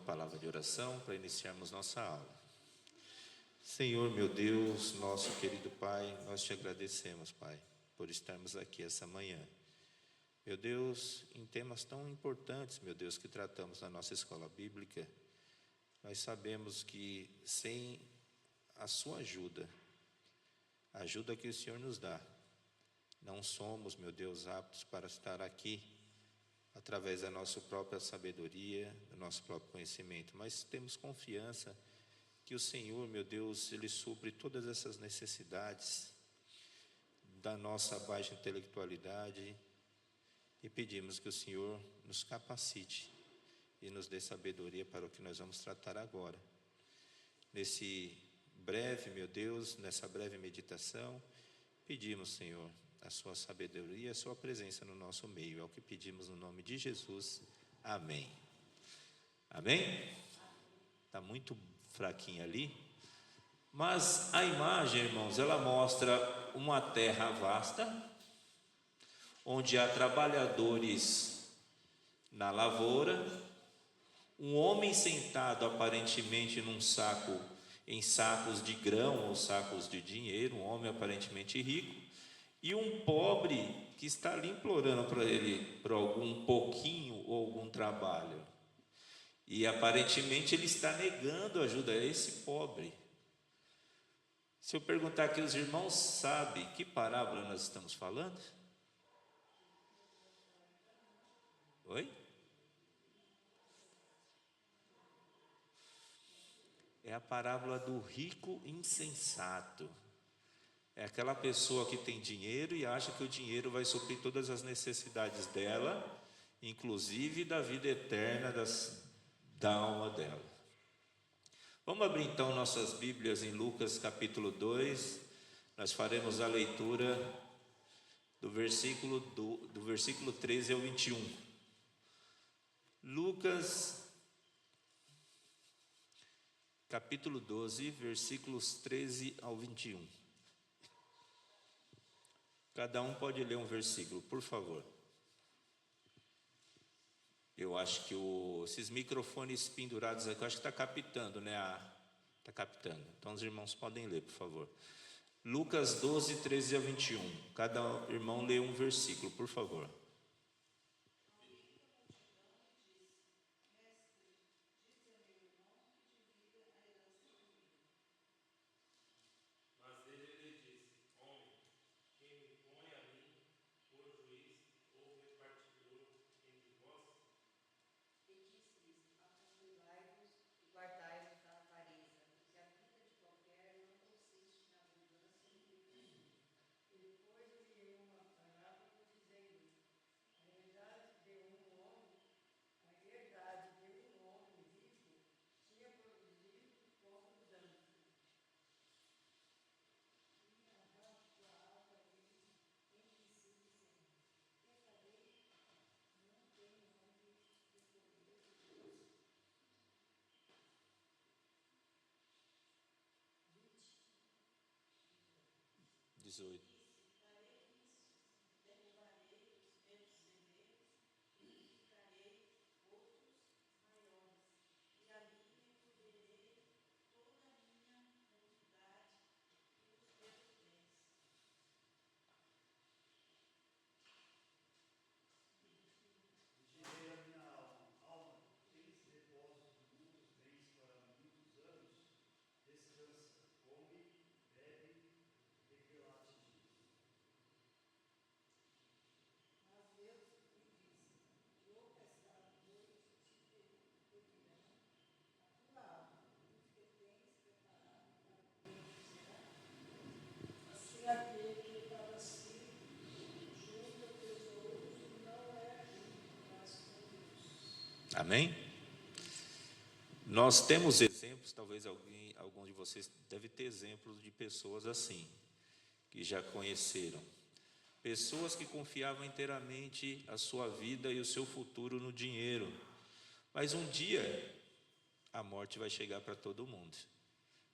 palavra de oração para iniciarmos nossa aula. Senhor, meu Deus, nosso querido Pai, nós te agradecemos, Pai, por estarmos aqui essa manhã. Meu Deus, em temas tão importantes, meu Deus, que tratamos na nossa escola bíblica, nós sabemos que sem a sua ajuda, a ajuda que o Senhor nos dá, não somos, meu Deus, aptos para estar aqui através da nossa própria sabedoria, do nosso próprio conhecimento, mas temos confiança que o Senhor, meu Deus, Ele supre todas essas necessidades da nossa baixa intelectualidade e pedimos que o Senhor nos capacite e nos dê sabedoria para o que nós vamos tratar agora. Nesse breve, meu Deus, nessa breve meditação, pedimos, Senhor, a sua sabedoria e a sua presença no nosso meio. É o que pedimos no nome de Jesus. Amém. Amém? Está muito fraquinho ali. Mas a imagem, irmãos, ela mostra uma terra vasta, onde há trabalhadores na lavoura, um homem sentado aparentemente em sacos de grão ou sacos de dinheiro, um homem aparentemente rico, e um pobre que está ali implorando para ele por algum pouquinho ou algum trabalho. E aparentemente ele está negando ajuda a esse pobre. Se eu perguntar aqui, os irmãos sabem que parábola nós estamos falando? Oi? É a parábola do rico insensato. É aquela pessoa que tem dinheiro e acha que o dinheiro vai suprir todas as necessidades dela, inclusive da vida eterna da alma dela. Vamos abrir então nossas Bíblias em Lucas capítulo 2. Nós faremos a leitura do versículo 13 ao 21. Lucas capítulo 12, versículos 13 ao 21. Cada um pode ler um versículo, por favor. Eu acho que esses microfones pendurados aqui, eu acho que está captando, né? Está captando. Então os irmãos podem ler, por favor. Lucas 12, 13 a 21. Cada irmão lê um versículo, por favor. Guardai-vos da avareza, porque a vida de qualquer não consiste na abundância do que possui. E depois lhe uma parábola dizendo: a herdade de um homem rico tinha produzido poucos anos. E arrastoava ele entre si, dizendo: quer saber? Não tenho onde recolher o gosto. 18. Derrubarei os meus celeiros e edificarei outros maiores, e ali recolherei toda a minha quantidade e os meus bens. Direi a minha alma, tens depósito de muitos bens para muitos anos, descansa, come, bebe, requelate. Mas Deus lhe disse: louca esta noite te pedirão a tua alma, tudo que tens preparado para quem será. Assim aquele que para si junta tesouros não é rico, mas com Deus. Amém? Nós temos exemplos, talvez algum de vocês deve ter exemplos de pessoas assim, que já conheceram. Pessoas que confiavam inteiramente a sua vida e o seu futuro no dinheiro. Mas um dia a morte vai chegar para todo mundo,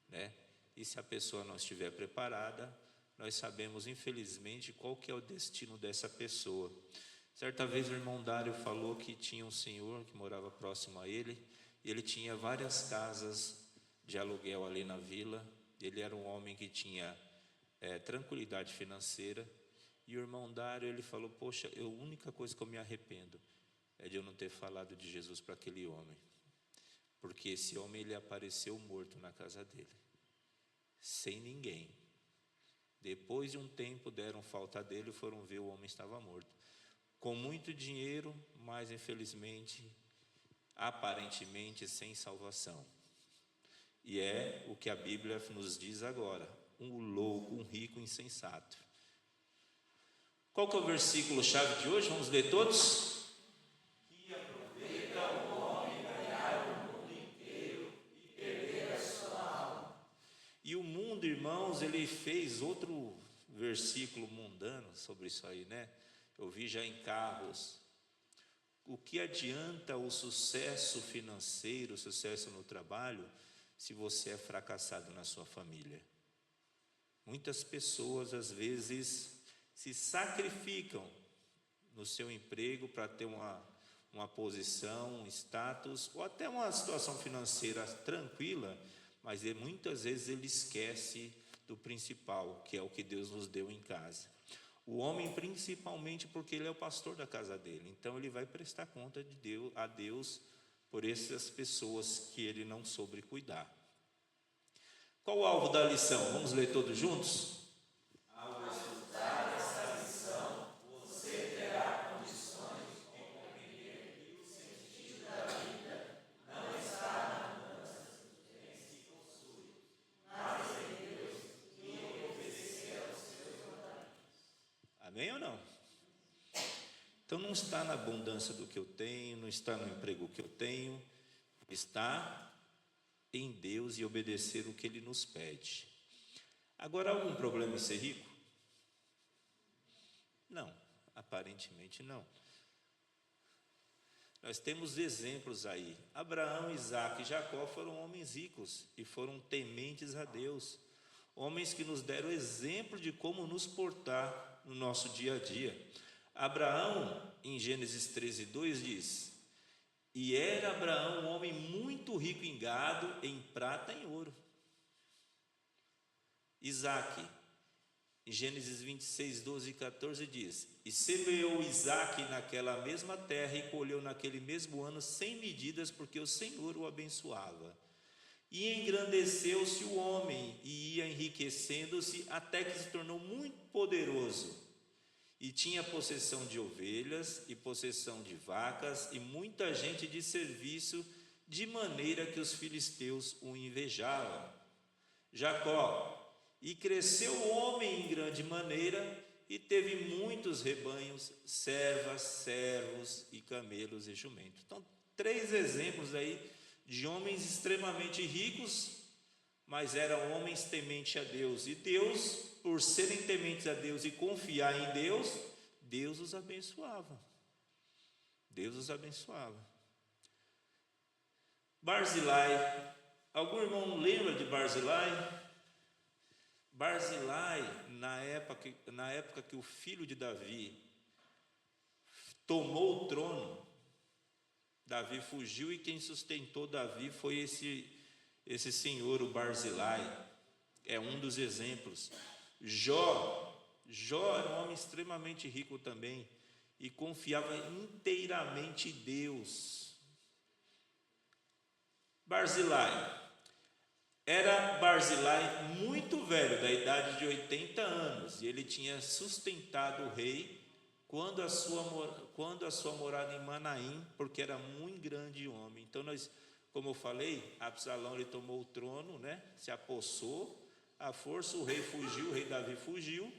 né? E se a pessoa não estiver preparada, nós sabemos infelizmente qual que é o destino dessa pessoa. Certa vez o irmão Dário falou que tinha um senhor que morava próximo a ele, Ele tinha várias casas de aluguel ali na vila. Ele era um homem que tinha tranquilidade financeira. E o irmão Dário, ele falou: poxa, a única coisa que eu me arrependo é de eu não ter falado de Jesus para aquele homem, porque esse homem, ele apareceu morto na casa dele, sem ninguém. Depois de um tempo deram falta dele e foram ver, o homem estava morto, com muito dinheiro, mas infelizmente, aparentemente sem salvação. E é o que a Bíblia nos diz agora: um louco, um rico insensato. Qual que é o versículo chave de hoje? Vamos ler todos? Que aproveita o homem ganhar o mundo inteiro e perder a sua alma. E o mundo, irmãos, ele fez outro versículo mundano sobre isso aí, né? Eu vi já em carros. O que adianta o sucesso financeiro, o sucesso no trabalho, se você é fracassado na sua família? Muitas pessoas, às vezes, se sacrificam no seu emprego para ter uma posição, um status, ou até uma situação financeira tranquila, mas muitas vezes ele esquece do principal, que é o que Deus nos deu em casa. O homem, principalmente porque ele é o pastor da casa dele, então ele vai prestar conta a Deus por essas pessoas que ele não soube cuidar. Qual o alvo da lição? Vamos ler todos juntos? Ao estudar essa lição, você terá condições de compreender que o sentido da vida não está na abundância dos bens que possui, mas em Deus, e obedecer aos seus mandamentos. Amém ou não? Então não está na abundância do que eu tenho, não está no emprego que eu tenho, está em Deus e obedecer o que Ele nos pede. Agora, há algum problema em ser rico? Não, aparentemente não. Nós temos exemplos aí. Abraão, Isaque e Jacó foram homens ricos e foram tementes a Deus. Homens que nos deram exemplo de como nos portar no nosso dia a dia. Abraão, em Gênesis 13:2 diz: e era Abraão um homem muito rico em gado, em prata e em ouro. Isaque, em Gênesis 26:12 e 14 diz: e semeou Isaque naquela mesma terra e colheu naquele mesmo ano 100 medidas, porque o Senhor o abençoava. E engrandeceu-se o homem e ia enriquecendo-se até que se tornou muito poderoso. E tinha possessão de ovelhas e possessão de vacas e muita gente de serviço, de maneira que os filisteus o invejavam. Jacó, e cresceu o homem em grande maneira e teve muitos rebanhos, servas, servos e camelos e jumentos. Então, 3 exemplos aí de homens extremamente ricos, mas eram homens tementes a Deus. E Deus, por serem tementes a Deus e confiar em Deus, Deus os abençoava. Deus os abençoava. Barzilai. Algum irmão lembra de Barzilai? Barzilai, na época que o filho de Davi tomou o trono, Davi fugiu e quem sustentou Davi foi esse senhor, o Barzilai. É um dos exemplos. Jó era um homem extremamente rico também e confiava inteiramente em Deus. Barzilai. Era Barzilai muito velho, da idade de 80 anos, e ele tinha sustentado o rei quando a sua morada em Manaim, porque era muito grande homem. Então como eu falei, Absalão ele tomou o trono, né? Se apossou, à força o rei fugiu, o rei Davi fugiu,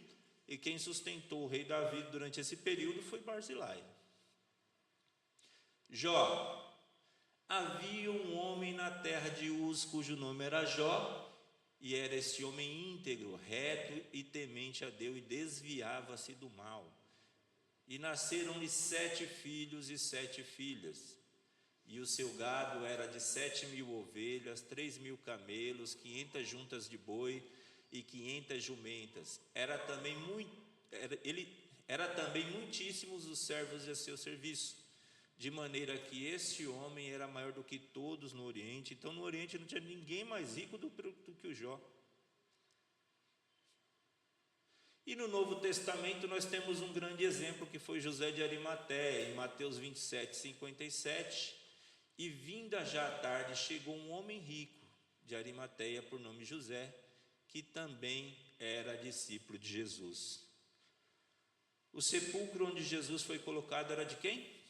e quem sustentou o rei Davi durante esse período foi Barzilai. Jó. Havia um homem na terra de Uz, cujo nome era Jó, e era esse homem íntegro, reto e temente a Deus, e desviava-se do mal. E nasceram-lhe 7 filhos e 7 filhas. E o seu gado era de 7.000 ovelhas, 3.000 camelos, 500 juntas de boi e 500 jumentas. Era também muitíssimos os servos a seu serviço. de maneira que esse homem era maior do que todos no Oriente. Então, no Oriente não tinha ninguém mais rico do que o Jó. E no Novo Testamento nós temos um grande exemplo, que foi José de Arimateia, em Mateus 27, 57. E vinda já à tarde, chegou um homem rico de Arimateia, por nome José, que também era discípulo de Jesus. O sepulcro onde Jesus foi colocado era de quem?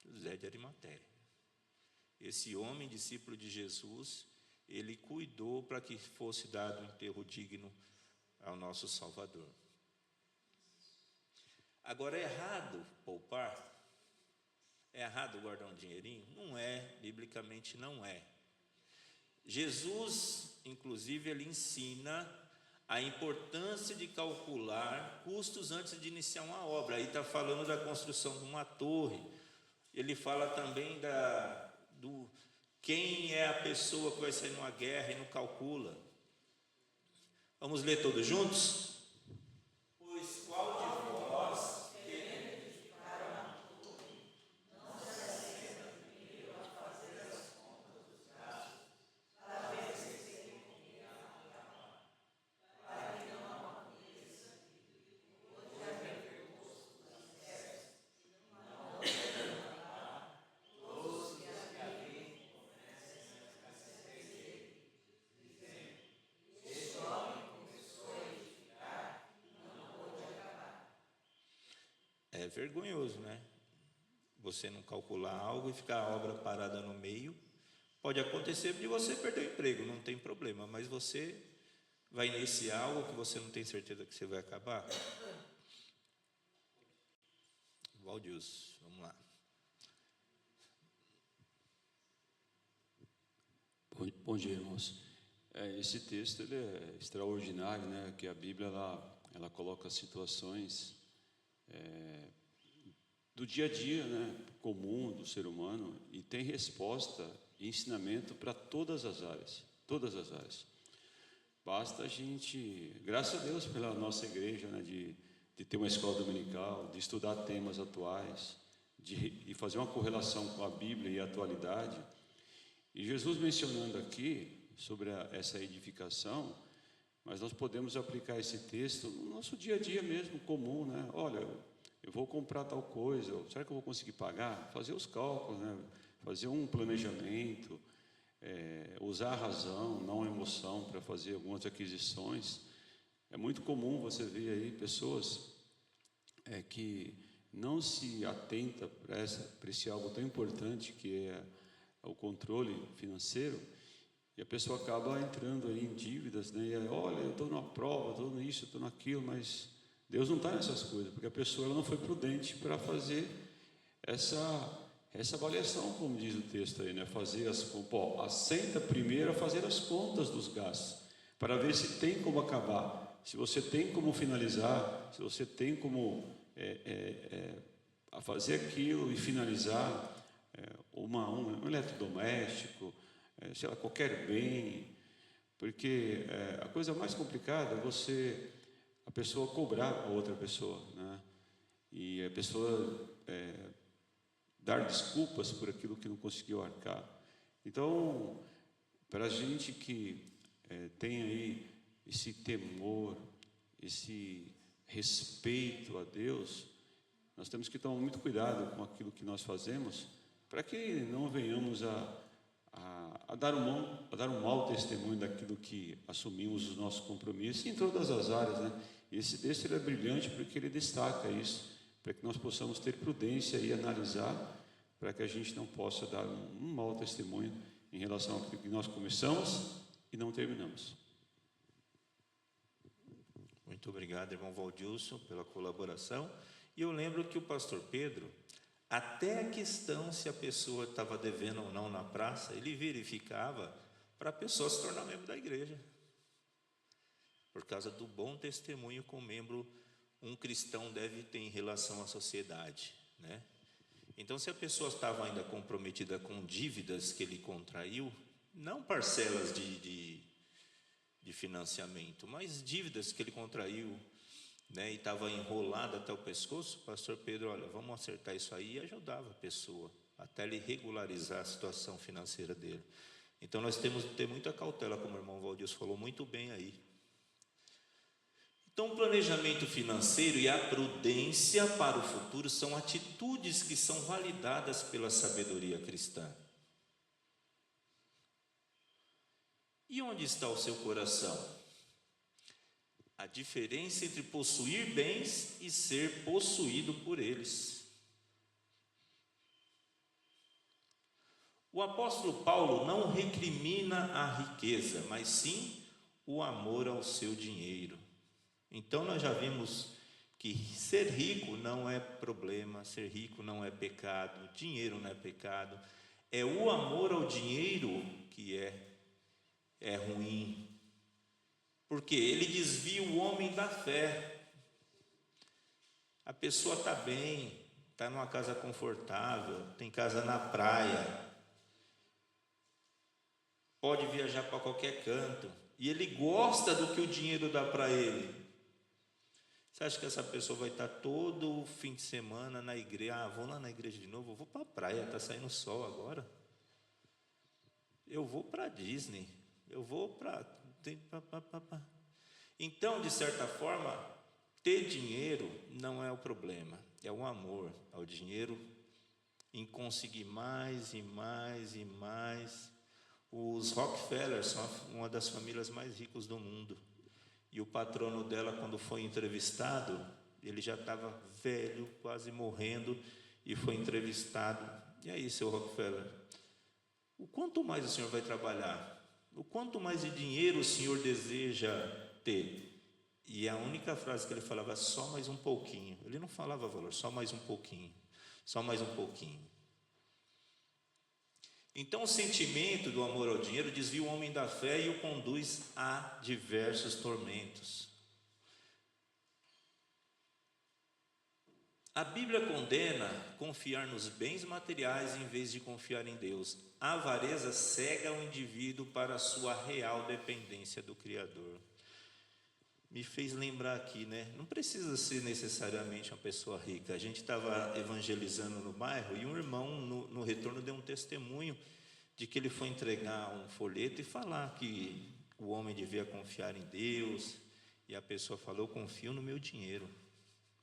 José de Arimateia. Esse homem, discípulo de Jesus, ele cuidou para que fosse dado um enterro digno ao nosso Salvador. Agora, é errado poupar? É errado guardar um dinheirinho? Não é, biblicamente não é. Jesus, inclusive, ele ensina a importância de calcular custos antes de iniciar uma obra. Aí está falando da construção de uma torre. Ele fala também do quem é a pessoa que vai sair numa guerra e não calcula. Vamos ler todos juntos? Pois qual de vós, querendo edificar uma torre, não se assenta primeiro a fazer as contas dos gastos, para ver se tem com que acabar, para que não aconteça que depois de haver posto os alicerces, não acabar, todos que haverem comecem a se perder, dizendo: este homem é vergonhoso, né? Você não calcular algo e ficar a obra parada no meio. Pode acontecer de você perder o emprego, não tem problema, mas você vai iniciar algo que você não tem certeza que você vai acabar. Valdius, vamos lá. Bom dia, irmãos. Esse texto ele é extraordinário, né? Que a Bíblia ela coloca situações do dia a dia, né, comum do ser humano, e tem resposta e ensinamento para todas as áreas, todas as áreas. Basta a gente, graças a Deus pela nossa igreja, né, de ter uma escola dominical, de estudar temas atuais, de fazer uma correlação com a Bíblia e a atualidade. E Jesus mencionando aqui sobre essa edificação, mas nós podemos aplicar esse texto no nosso dia a dia mesmo, comum, né? Olha, eu vou comprar tal coisa, será que eu vou conseguir pagar? Fazer os cálculos, né? Fazer um planejamento, usar a razão, não a emoção, para fazer algumas aquisições. É muito comum você ver aí pessoas que não se atenta para esse algo tão importante que é o controle financeiro. E a pessoa acaba entrando aí em dívidas, né? E aí, olha, eu estou numa prova, estou nisso, estou naquilo, mas Deus não está nessas coisas, porque a pessoa ela não foi prudente para fazer essa avaliação, como diz o texto aí, né? Fazer assenta primeiro a fazer as contas dos gastos, para ver se tem como acabar, se você tem como finalizar, se você tem como a fazer aquilo e finalizar um eletrodoméstico, sei lá, qualquer bem, porque a coisa mais complicada é a pessoa cobrar a outra pessoa, né? E a pessoa dar desculpas por aquilo que não conseguiu arcar. Então, para a gente que tem aí esse temor, esse respeito a Deus, nós temos que tomar muito cuidado com aquilo que nós fazemos, para que não venhamos a dar um mau testemunho daquilo que assumimos os nossos compromissos em todas as áreas, né? E esse texto ele é brilhante porque ele destaca isso, para que nós possamos ter prudência e analisar, para que a gente não possa dar um mau testemunho em relação àquilo que nós começamos e não terminamos. Muito obrigado, irmão Valdilson, pela colaboração. E eu lembro que o pastor Pedro, até a questão se a pessoa estava devendo ou não na praça, ele verificava para a pessoa se tornar membro da igreja, por causa do bom testemunho que um cristão deve ter em relação à sociedade, né? Então, se a pessoa estava ainda comprometida com dívidas que ele contraiu, não parcelas de financiamento, mas dívidas que ele contraiu, né, e estava enrolado até o pescoço, o pastor Pedro, olha, vamos acertar isso aí, e ajudava a pessoa, até ele regularizar a situação financeira dele. Então nós temos que ter muita cautela, como o irmão Valdilson falou muito bem aí. Então o planejamento financeiro e a prudência para o futuro são atitudes que são validadas pela sabedoria cristã. E onde está o seu coração? A diferença entre possuir bens e ser possuído por eles. O apóstolo Paulo não recrimina a riqueza, mas sim o amor ao seu dinheiro. Então nós já vimos que ser rico não é problema, ser rico não é pecado, dinheiro não é pecado. É o amor ao dinheiro que é ruim. Porque ele desvia o homem da fé. A pessoa está bem, está numa casa confortável, tem casa na praia, pode viajar para qualquer canto, e ele gosta do que o dinheiro dá para ele. Você acha que essa pessoa vai estar todo fim de semana na igreja? Ah, vou lá na igreja de novo, eu vou para a praia, está saindo sol agora. Eu vou para a Disney, eu vou para... Então, de certa forma, ter dinheiro não é o problema, é o amor ao dinheiro, em conseguir mais e mais e mais. Os Rockefeller são uma das famílias mais ricas do mundo, e o patrono dela, quando foi entrevistado, ele já estava velho, quase morrendo, e foi entrevistado. E aí, seu Rockefeller, o quanto mais o senhor vai trabalhar? O quanto mais de dinheiro o senhor deseja ter? E a única frase que ele falava, só mais um pouquinho. Ele não falava valor, só mais um pouquinho, só mais um pouquinho. Então o sentimento do amor ao dinheiro desvia o homem da fé e o conduz a diversos tormentos. A Bíblia condena confiar nos bens materiais em vez de confiar em Deus. A avareza cega o indivíduo para a sua real dependência do Criador. Me fez lembrar aqui, né? Não precisa ser necessariamente uma pessoa rica. A gente estava evangelizando no bairro e um irmão no retorno deu um testemunho de que ele foi entregar um folheto e falar que o homem devia confiar em Deus. E a pessoa falou, eu confio no meu dinheiro.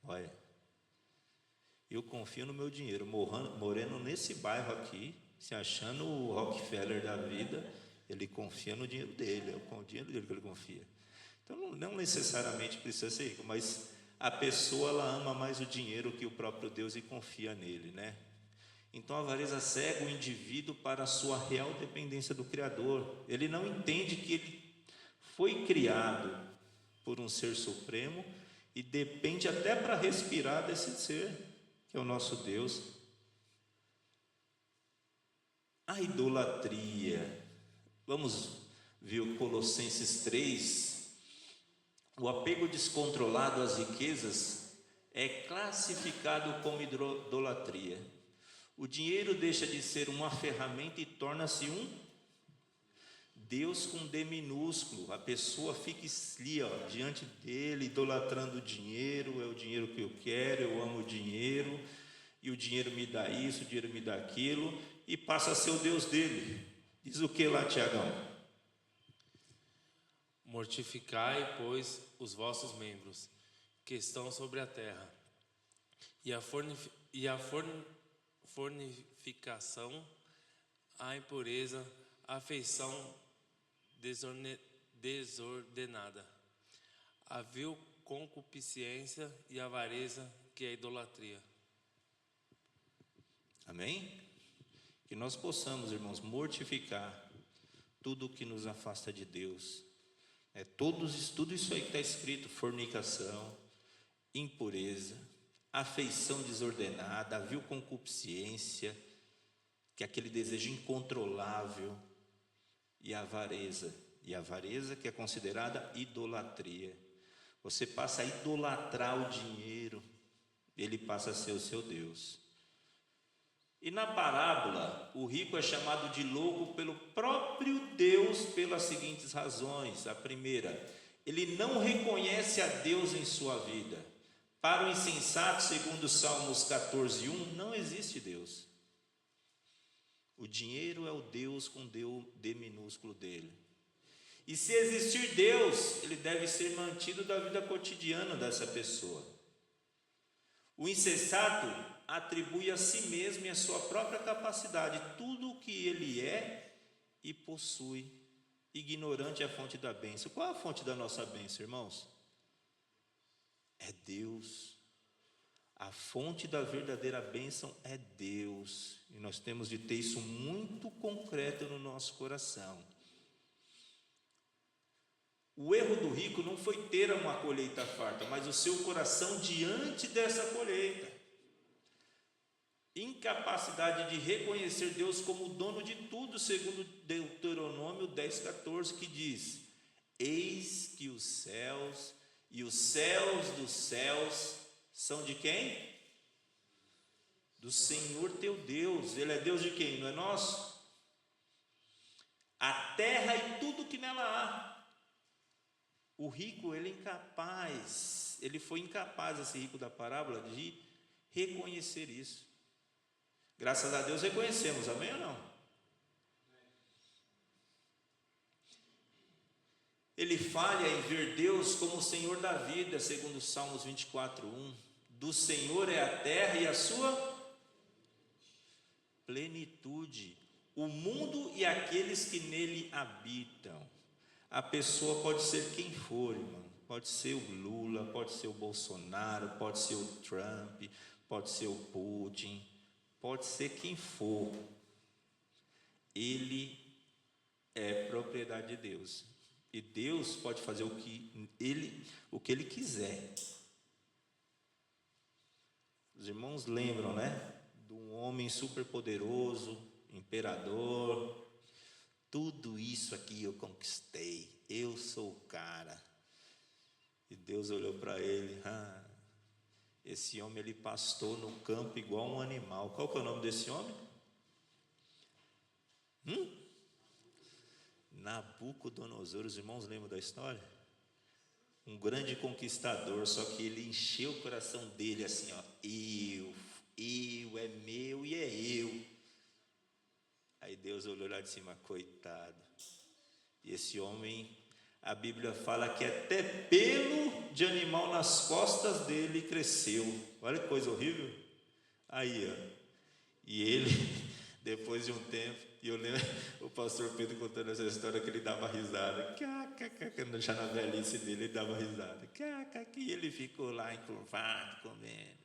Olha, eu confio no meu dinheiro, morando nesse bairro aqui, se achando o Rockefeller da vida, ele confia no dinheiro dele, é o dinheiro dele que ele confia. Então não necessariamente precisa ser rico, mas a pessoa ela ama mais o dinheiro que o próprio Deus e confia nele, né? Então a avareza cega o indivíduo para a sua real dependência do Criador. Ele não entende que ele foi criado por um ser supremo e depende até para respirar desse ser, que é o nosso Deus. A idolatria. Vamos ver o Colossenses 3. O apego descontrolado às riquezas é classificado como idolatria. O dinheiro deixa de ser uma ferramenta e torna-se um Deus com D minúsculo. A pessoa fica ali, ó, diante dele, idolatrando o dinheiro. É o dinheiro que eu quero, eu amo o dinheiro, e o dinheiro me dá isso, o dinheiro me dá aquilo, e passa a ser o Deus dele. Diz o que lá, Tiagão? Mortificai, pois, os vossos membros, que estão sobre a terra, e a fornificação, a impureza, a afeição desordenada, a vil concupiscência e a avareza, que é a idolatria. Amém? Que nós possamos, irmãos, mortificar tudo o que nos afasta de Deus. Tudo isso aí que está escrito: fornicação, impureza, afeição desordenada, a vil concupiscência, que é aquele desejo incontrolável, e a avareza. E a avareza que é considerada idolatria. Você passa a idolatrar o dinheiro, ele passa a ser o seu Deus. E na parábola, o rico é chamado de louco pelo próprio Deus pelas seguintes razões. A primeira, ele não reconhece a Deus em sua vida. Para o insensato, segundo Salmos 14:1, não existe Deus. O dinheiro é o Deus com D minúsculo dele. E se existir Deus, ele deve ser mantido da vida cotidiana dessa pessoa. O insensato atribui a si mesmo e a sua própria capacidade tudo o que ele é e possui, ignorante a fonte da bênção. Qual é a fonte da nossa bênção, irmãos? É Deus. A fonte da verdadeira bênção é Deus. E nós temos de ter isso muito concreto no nosso coração. O erro do rico não foi ter uma colheita farta, mas o seu coração diante dessa colheita. Incapacidade de reconhecer Deus como o dono de tudo, segundo Deuteronômio 10:14, que diz: eis que os céus e os céus dos céus são de quem? Do Senhor teu Deus. Ele é Deus de quem? Não é nosso? A terra e tudo que nela há. O rico, ele é incapaz, ele foi incapaz, esse rico da parábola, de reconhecer isso. Graças a Deus reconhecemos, amém ou não? Ele falha em ver Deus como o Senhor da vida, segundo Salmos 24:1. Do Senhor é a terra e a sua plenitude, o mundo e aqueles que nele habitam. A pessoa pode ser quem for, irmão. Pode ser o Lula, pode ser o Bolsonaro, pode ser o Trump, pode ser o Putin, pode ser quem for. Ele é propriedade de Deus. E Deus pode fazer o que ele quiser. Os irmãos lembram, né? De um homem superpoderoso, imperador. Tudo isso aqui eu conquistei, eu sou o cara. E Deus olhou para ele, esse homem ele pastou no campo igual um animal. Qual que é o nome desse homem? Nabucodonosor. Os irmãos lembram da história? Um grande conquistador, só que ele encheu o coração dele assim, ó, eu, é meu e é eu. Aí Deus olhou lá de cima, coitado. E esse homem, a Bíblia fala que até pelo de animal nas costas dele cresceu. Olha que coisa horrível. Aí, ó. E ele, depois de um tempo, e eu lembro o pastor Pedro contando essa história, que ele dava risada. Já na velhice dele, ele dava risada. E ele ficou lá encurvado, comendo.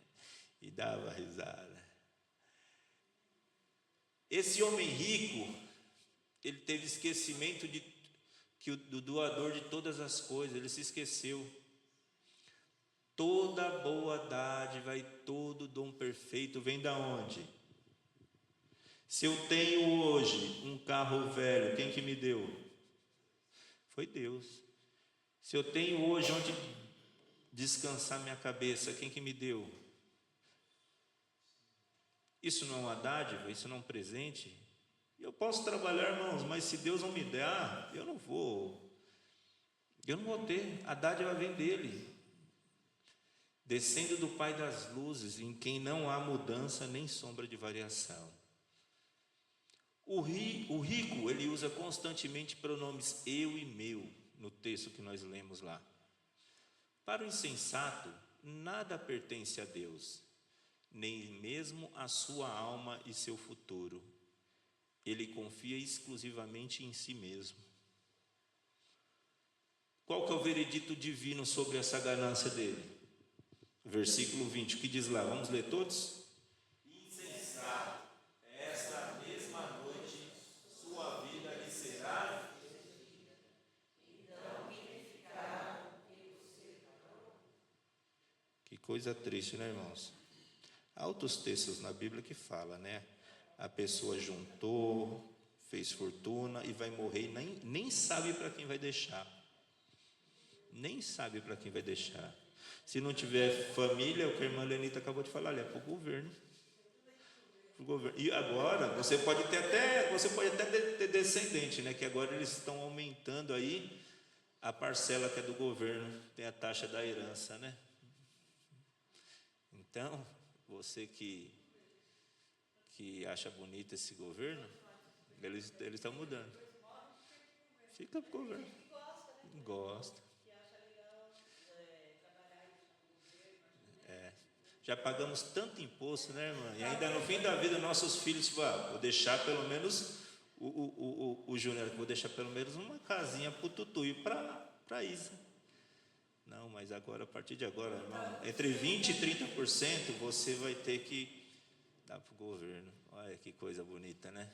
E dava risada. Esse homem rico, ele teve esquecimento do doador de todas as coisas, ele se esqueceu. Toda boa dádiva e todo dom perfeito vem da onde? Se eu tenho hoje um carro velho, quem que me deu? Foi Deus. Se eu tenho hoje onde descansar minha cabeça, quem que me deu? Isso não é uma dádiva, isso não é um presente. Eu posso trabalhar, irmãos, mas se Deus não me der, eu não vou ter. A dádiva vem dele, descendo do Pai das luzes, em quem não há mudança nem sombra de variação. O rico, ele usa constantemente pronomes eu e meu, no texto que nós lemos lá. Para o insensato, nada pertence a Deus, nem mesmo a sua alma e seu futuro. Ele confia exclusivamente em si mesmo. Qual que é o veredito divino sobre essa ganância dele? Versículo 20, o que diz lá? Vamos ler todos? Insensato, esta mesma noite sua vida lhe será. Então ele ficará com quem você falou. Que coisa triste, né, irmãos? Há outros textos na Bíblia que falam, né? A pessoa juntou, fez fortuna e vai morrer e nem sabe para quem vai deixar. Nem sabe para quem vai deixar. Se não tiver família, o que a irmã Lenita acabou de falar, é para o governo. E agora, você pode até ter descendente, né? Que agora eles estão aumentando aí a parcela que é do governo, tem a taxa da herança, né? Então, você que acha bonito esse governo, eles estão mudando. Fica pro governo. Gosta. Já pagamos tanto imposto, né, irmã? E ainda no fim da vida, nossos filhos falam, vou deixar pelo menos o Júnior, vou deixar pelo menos uma casinha para o Tutu e para Isa. Não, mas agora, a partir de agora, irmão, entre 20% e 30% você vai ter que dar para o governo. Olha que coisa bonita, né?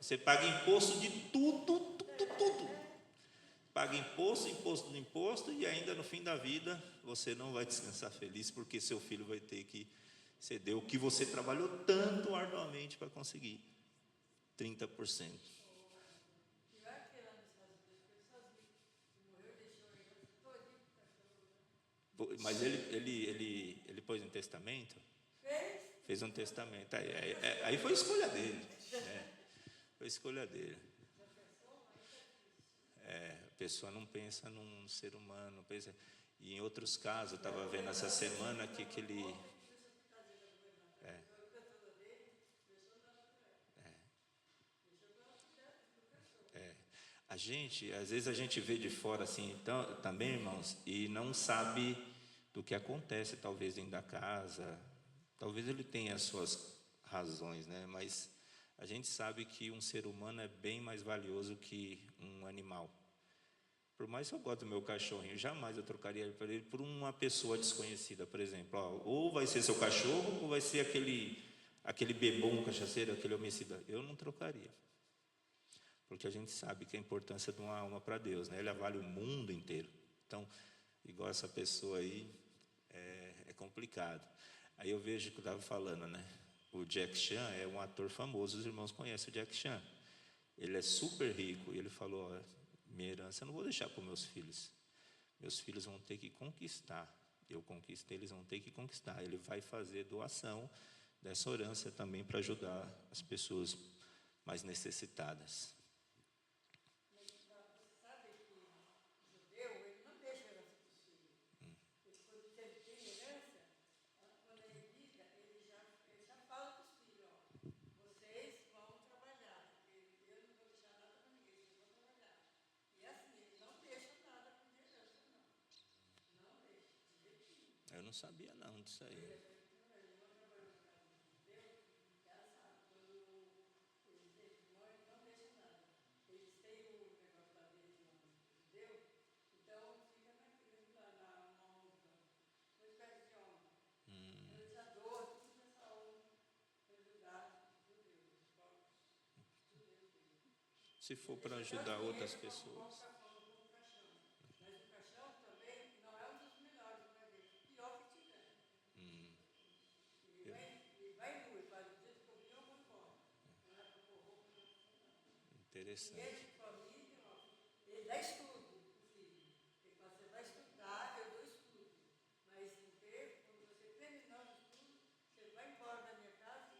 Você paga imposto de tudo. Paga imposto, e ainda no fim da vida você não vai descansar feliz, porque seu filho vai ter que ceder o que você trabalhou tanto arduamente para conseguir, 30%. Mas ele pôs um testamento? Fez um testamento. Aí foi escolha dele. Foi escolha dele. A pessoa não pensa num ser humano, pensa. E em outros casos, eu estava vendo essa semana que ele. Às vezes a gente vê de fora assim, então, também, irmãos, e não sabe do que acontece, talvez dentro da casa. Talvez ele tenha as suas razões, né? Mas a gente sabe que um ser humano é bem mais valioso que um animal. Por mais que eu goste do meu cachorrinho, jamais eu trocaria ele por uma pessoa desconhecida, por exemplo. Ou vai ser seu cachorro, ou vai ser aquele bebum cachaceiro, aquele homicida. Eu não trocaria. Porque a gente sabe que a importância de uma alma para Deus, né? Ele vale o mundo inteiro. Então, igual essa pessoa aí, é complicado. Aí eu vejo que eu estava falando, né? O Jack Chan é um ator famoso, os irmãos conhecem o Jack Chan. Ele é super rico, e ele falou, minha herança eu não vou deixar para os meus filhos. Meus filhos vão ter que conquistar. Eu conquistei, eles vão ter que conquistar. Ele vai fazer doação dessa herança também para ajudar as pessoas mais necessitadas. Eu não sabia não disso aí. Se for para ajudar outras pessoas. Interessante. Ele dá estudo, filho. Porque quando você vai estudar, eu dou estudo. Mas quando você terminar o estudo, você vai embora da minha casa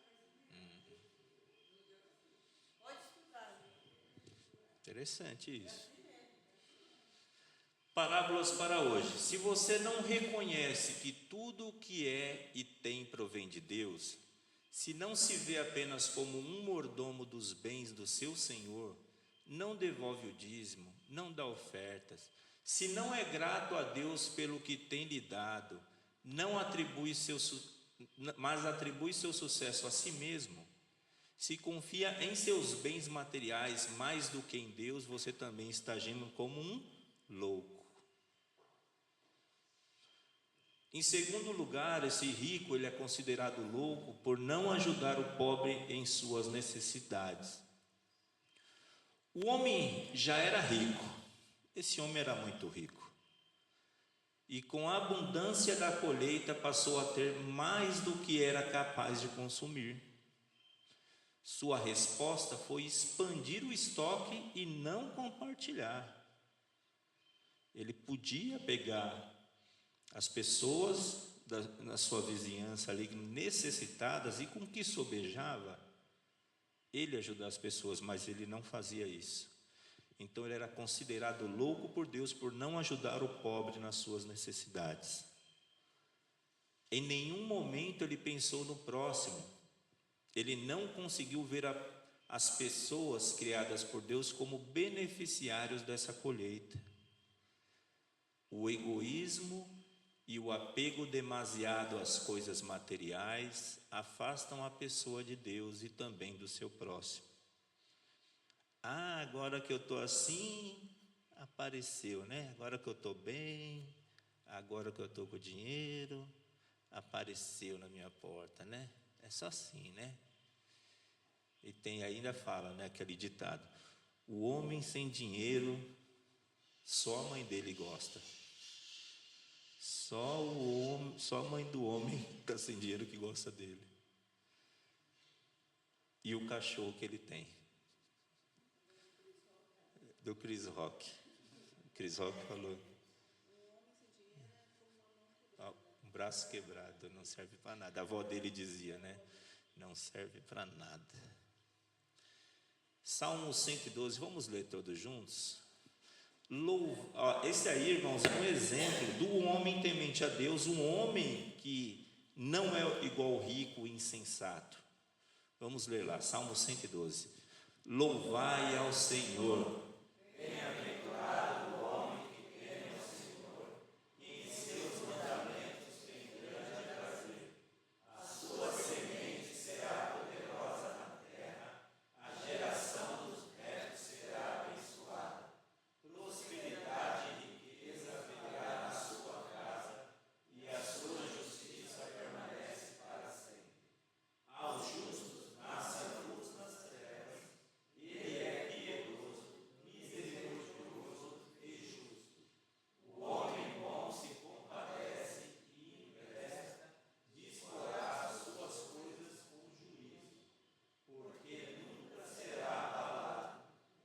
e vai se pode estudar. Interessante isso. Parábolas para hoje. Se você não reconhece que tudo o que é e tem provém de Deus, se não se vê apenas como um mordomo dos bens do seu Senhor, não devolve o dízimo, não dá ofertas, se não é grato a Deus pelo que tem lhe dado, mas atribui seu sucesso a si mesmo, se confia em seus bens materiais mais do que em Deus, você também está agindo como um louco. Em segundo lugar, esse rico ele é considerado louco por não ajudar o pobre em suas necessidades. O homem já era rico, esse homem era muito rico. E com a abundância da colheita passou a ter mais do que era capaz de consumir. Sua resposta foi expandir o estoque e não compartilhar. Ele podia pegar as pessoas na sua vizinhança ali necessitadas e com que sobejava, ele ajudar as pessoas, mas ele não fazia isso. Então ele era considerado louco por Deus por não ajudar o pobre nas suas necessidades. Em nenhum momento ele pensou no próximo. Ele não conseguiu ver as pessoas criadas por Deus como beneficiários dessa colheita. O egoísmo e o apego demasiado às coisas materiais afastam a pessoa de Deus e também do seu próximo. Agora que eu estou assim, apareceu, né? Agora que eu estou bem, agora que eu estou com dinheiro, apareceu na minha porta, né? É só assim, né? E tem ainda fala, né, aquele ditado: o homem sem dinheiro, só a mãe dele gosta. Só a mãe do homem que está sem dinheiro que gosta dele. E o cachorro que ele tem. Do Chris Rock. Chris Rock falou: um braço quebrado não serve para nada. A avó dele dizia, né? Não serve para nada. Salmo 112, vamos ler todos juntos? Esse aí, irmãos, é um exemplo do homem temente a Deus, um homem que não é igual ao rico e insensato. Vamos ler lá, Salmo 112. Louvai ao Senhor. Bem-aventurado o homem que teme ao Senhor, e em seus mandamentos tem grande prazer. A sua semente será poderosa na terra, a geração dos retos será abençoada. Prosperidade e riqueza haverá na sua casa, e a sua justiça permanece para sempre. Aos justos nasce a luz nas trevas, ele é piedoso, misericordioso e justo. O homem bom se compadece e empresta, disporá as suas coisas com juízo, porque nunca será abalado,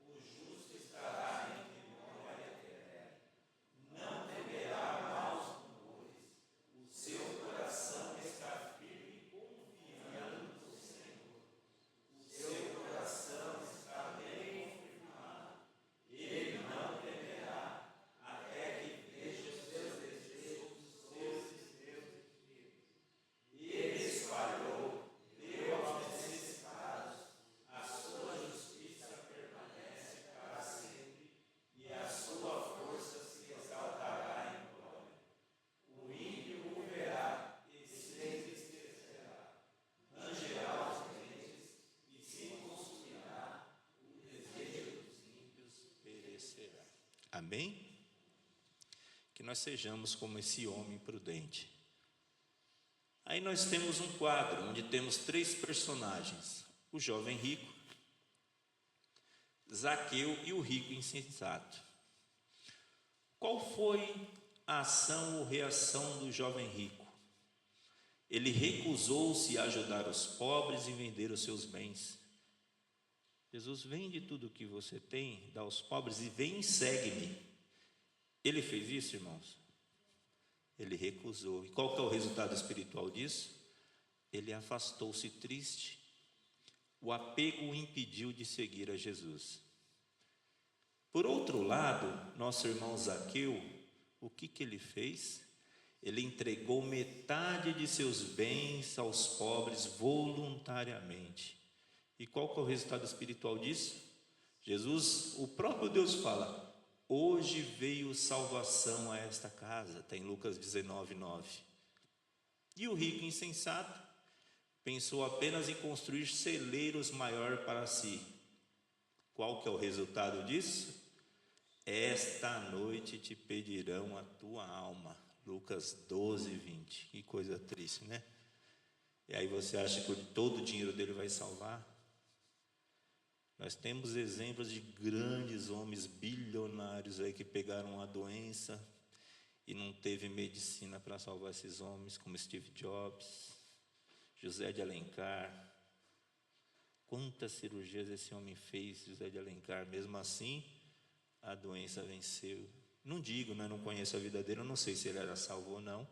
o justo estará em memória eterna. Não temerá maus rumores, o seu coração está firme, confiando no Senhor. O seu coração está bem confirmado, ele não temerá, até que veja os seus desejos, ele espalhou, deu aos necessitados, a sua justiça permanece para sempre, e a sua força se exaltará em glória. O ímpio o verá e se entristecerá, rangerá os dentes e se consumirá, o desejo dos ímpios perecerá. Amém? Que nós sejamos como esse homem prudente. Aí nós temos um quadro onde temos 3 personagens: o jovem rico, Zaqueu e o rico insensato. Qual foi a ação ou reação do jovem rico? Ele recusou-se a ajudar os pobres e vender os seus bens. Jesus: vende tudo o que você tem, dá aos pobres e vem e segue-me. Ele fez isso, irmãos? Ele recusou. E qual que é o resultado espiritual disso? Ele afastou-se triste. O apego o impediu de seguir a Jesus. Por outro lado, nosso irmão Zaqueu, o que ele fez? Ele entregou metade de seus bens aos pobres voluntariamente. E qual que é o resultado espiritual disso? Jesus, o próprio Deus fala: hoje veio salvação a esta casa, está em Lucas 19, 9. E o rico insensato pensou apenas em construir celeiros maior para si. Qual que é o resultado disso? Esta noite te pedirão a tua alma. Lucas 12, 20. Que coisa triste, né? E aí você acha que todo o dinheiro dele vai salvar? Nós temos exemplos de grandes homens bilionários aí que pegaram a doença e não teve medicina para salvar esses homens, como Steve Jobs, José de Alencar. Quantas cirurgias esse homem fez, José de Alencar? Mesmo assim, a doença venceu. Não digo, né, não conheço a vida dele, eu não sei se ele era salvo ou não,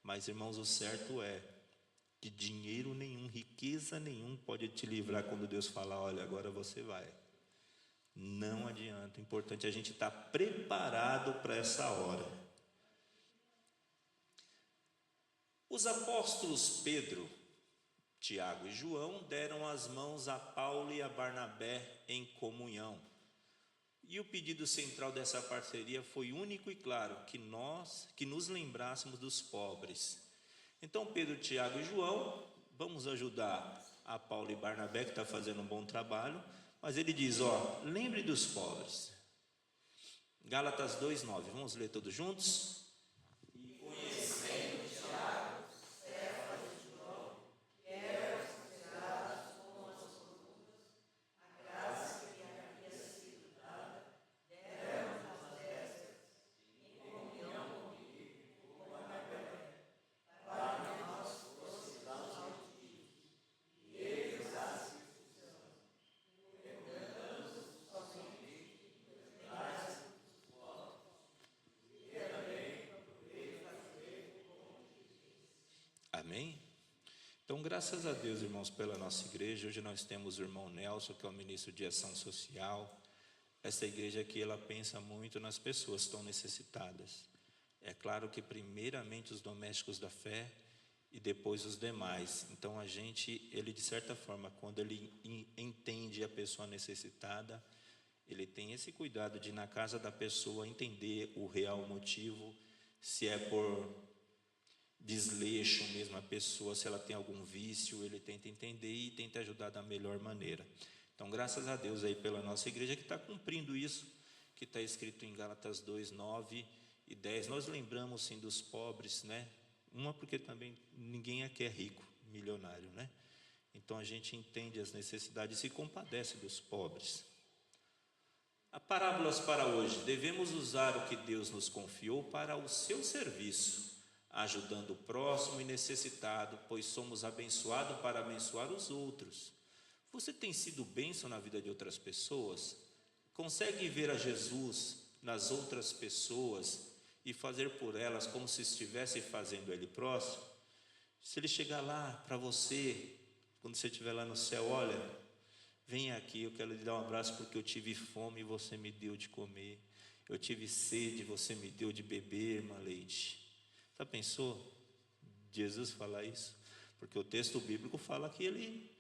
mas, irmãos, o certo é que dinheiro nenhum, riqueza nenhum pode te livrar quando Deus fala: olha, agora você vai. Não adianta, o importante é a gente estar preparado para essa hora. Os apóstolos Pedro, Tiago e João deram as mãos a Paulo e a Barnabé em comunhão. E o pedido central dessa parceria foi único e claro, que nos lembrássemos dos pobres. Então Pedro, Tiago e João, vamos ajudar a Paulo e Barnabé, que está fazendo um bom trabalho, mas ele diz, lembre dos pobres. Gálatas 2:9, vamos ler todos juntos? Amém? Então, graças a Deus, irmãos, pela nossa igreja. Hoje nós temos o irmão Nelson, que é o ministro de Ação Social. Essa igreja aqui, ela pensa muito nas pessoas que estão necessitadas. É claro que primeiramente os domésticos da fé e depois os demais. Então, ele de certa forma, quando ele entende a pessoa necessitada, ele tem esse cuidado de ir na casa da pessoa entender o real motivo, se é por desleixo mesmo a pessoa, se ela tem algum vício, ele tenta entender e tenta ajudar da melhor maneira. Então, graças a Deus aí pela nossa igreja que está cumprindo isso, que está escrito em Gálatas 2:9 e 10. Nós lembramos sim dos pobres, né? Porque também ninguém aqui é rico, milionário, né? Então a gente entende as necessidades e se compadece dos pobres. A parábolas para hoje: devemos usar o que Deus nos confiou para o seu serviço, ajudando o próximo e necessitado, pois somos abençoados para abençoar os outros. Você tem sido bênção na vida de outras pessoas? Consegue ver a Jesus nas outras pessoas e fazer por elas como se estivesse fazendo ele próximo? Se ele chegar lá para você, quando você estiver lá no céu, olha, vem aqui, eu quero lhe dar um abraço porque eu tive fome e você me deu de comer. Eu tive sede e você me deu de beber, irmã Leite. Já pensou Jesus falar isso? Porque o texto bíblico fala que ele